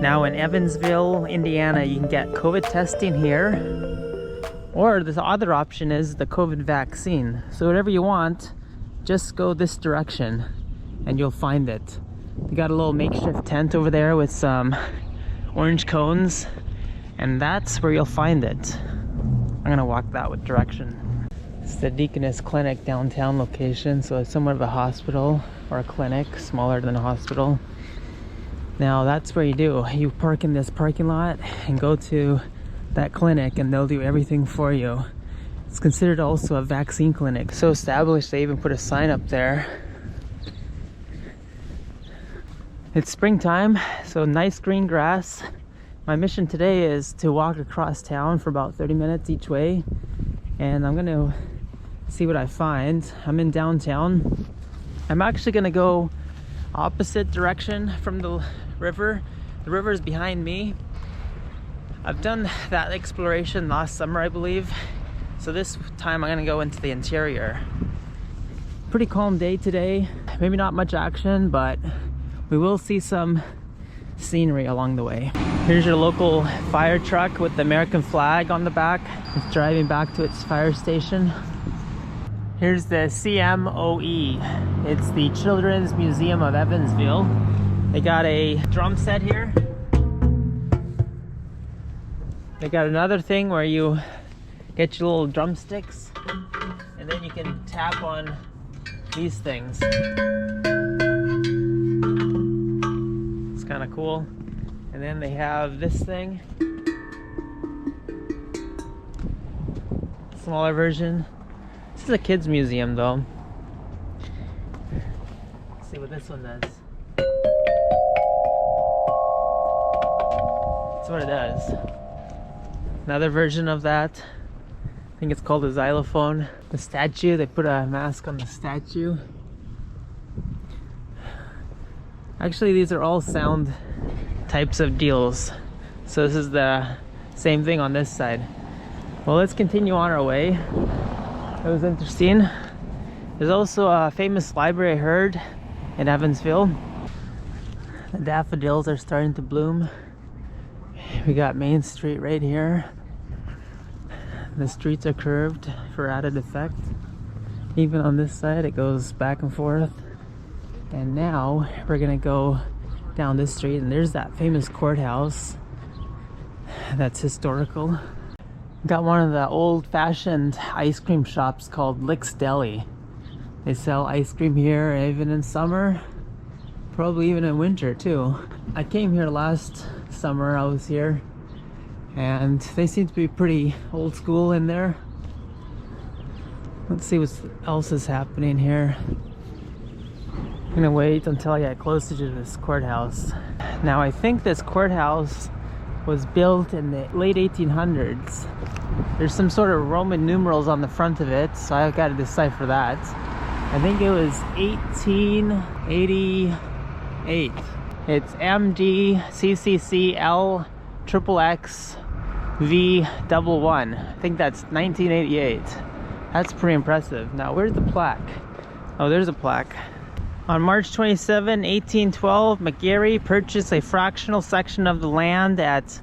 Now in Evansville, Indiana, you can get COVID testing here, or the other option is the COVID vaccine. So whatever you want, just go this direction and you'll find it. They got a little makeshift tent over there with some orange cones, and that's where you'll find it. I'm gonna walk that direction. It's the Deaconess Clinic downtown location, so it's somewhat of a hospital or a clinic, smaller than a hospital. Now that's where you park in this parking lot and go to that clinic and they'll do everything for you. It's considered also a vaccine clinic. So established, they even put a sign up there. It's springtime, so nice green grass. My mission today is to walk across town for about 30 minutes each way, and I'm gonna see what I find. I'm in downtown. I'm actually gonna go opposite direction from the river. The river is behind me. I've done that exploration last summer, I believe. So this time I'm gonna go into the interior. Pretty calm day today. Maybe not much action, but we will see some scenery along the way. Here's your local fire truck with the American flag on the back. It's driving back to its fire station. Here's the CMOE. It's the Children's Museum of Evansville. They got a drum set here. They got another thing where you get your little drumsticks and then you can tap on these things. It's kind of cool. And then they have this thing. Smaller version. This is a kids museum though. Let's see what this one does. That's what it does. Another version of that. I think it's called a xylophone. The statue, they put a mask on the statue. Actually, these are all sound types of deals. So this is the same thing on this side. Well, let's continue on our way. It was interesting. There's also a famous library I heard in Evansville. The daffodils are starting to bloom. We got Main Street right here. The streets are curved for added effect. Even on this side it goes back and forth. And now we're gonna go down this street and there's that famous courthouse that's historical. Got one of the old-fashioned ice cream shops called Lick's Deli. They sell ice cream here even in summer, probably even in winter too. I came here last summer, I was here, and they seem to be pretty old school in there. Let's see what else is happening here. I'm gonna wait until I get closer to this courthouse. Now I think this courthouse was built in the late 1800s. There's some sort of Roman numerals on the front of it, so I've got to decipher that. I think it was 1888. It's MDCCL XXXV11. I think that's 1988. That's pretty impressive. Now, where's the plaque? Oh, there's a plaque. On March 27, 1812, McGarry purchased a fractional section of the land at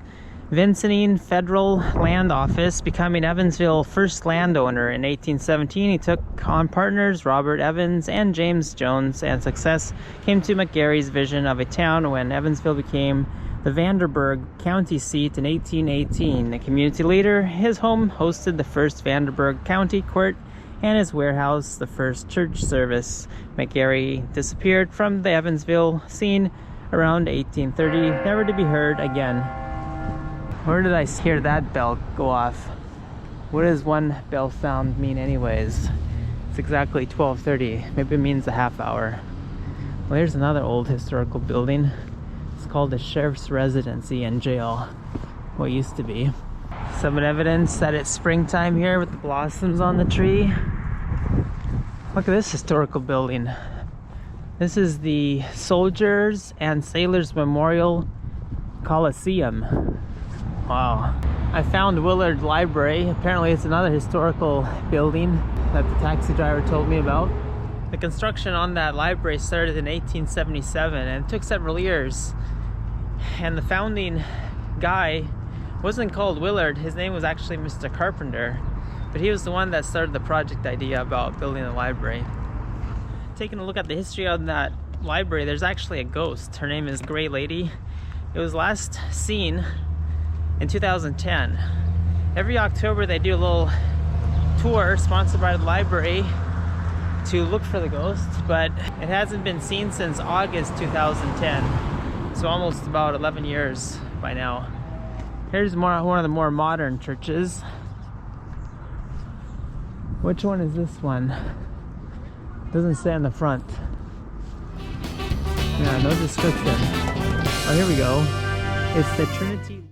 Vincennes Federal Land Office, becoming Evansville's first landowner. In 1817, he took on partners Robert Evans and James Jones, and success came to McGarry's vision of a town when Evansville became the Vanderburgh County seat in 1818. A community leader, his home hosted the first Vanderburgh County Court and his warehouse the first church service. McGarry disappeared from the Evansville scene around 1830, never to be heard again. Where did I hear that bell go off? What does one bell sound mean anyways? It's exactly 12:30. Maybe it means a half hour. Well, here's another old historical building. It's called the Sheriff's Residency and Jail. What used to be. Some evidence that it's springtime here with the blossoms on the tree. Look at this historical building. This is the Soldiers and Sailors Memorial Coliseum. Wow. I found Willard Library. Apparently it's another historical building that the taxi driver told me about. The construction on that library started in 1877 and it took several years. And the founding guy wasn't called Willard. His name was actually Mr. Carpenter, but he was the one that started the project idea about building a library. Taking a look at the history of that library, there's actually a ghost. Her name is Gray Lady. It was last seen in 2010. Every October they do a little tour sponsored by the library to look for the ghost, but it hasn't been seen since August 2010, so almost about 11 years by now. Here's one of the more modern churches. Which one is this one? Doesn't say on the front. Yeah, no description. Oh, here we go. It's the Trinity